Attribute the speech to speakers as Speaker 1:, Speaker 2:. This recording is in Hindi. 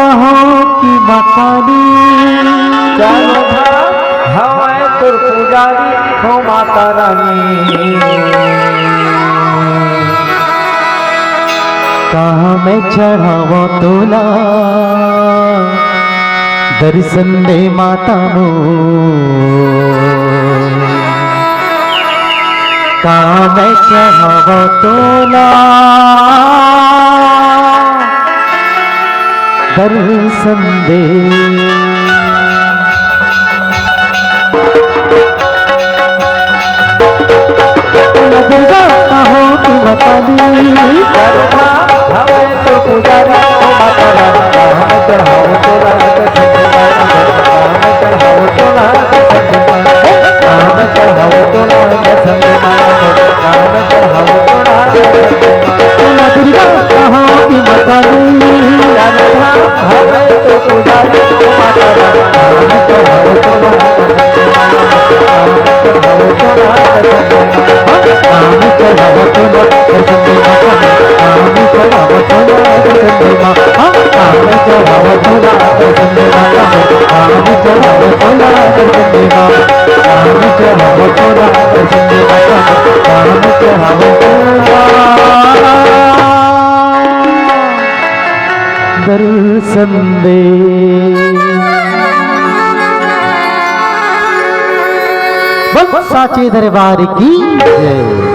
Speaker 1: कहो कि मकानी
Speaker 2: जानो हमें तुर पुजारी हो माता रानी।
Speaker 1: कहाँ मैं चढ़ावो तोला दर्शन दे माता मो। कहाँ मैं चढ़ावो तोला दर्शन दे। दुर्गा कहो कि मकानी
Speaker 2: हमें तो पुजारी हो माता रानी। हमें चढ़ाओ तोला हमें चढ़ाओ तोला हमें चढ़ाओ तोला हमें चढ़ाओ तोला।
Speaker 1: दुर्गा कहो कि मकानी
Speaker 2: हमें तो पुजारी हो माता रानी। हमें चढ़ाओ तोला
Speaker 1: दर्शन दे। साचे दरबार की जय।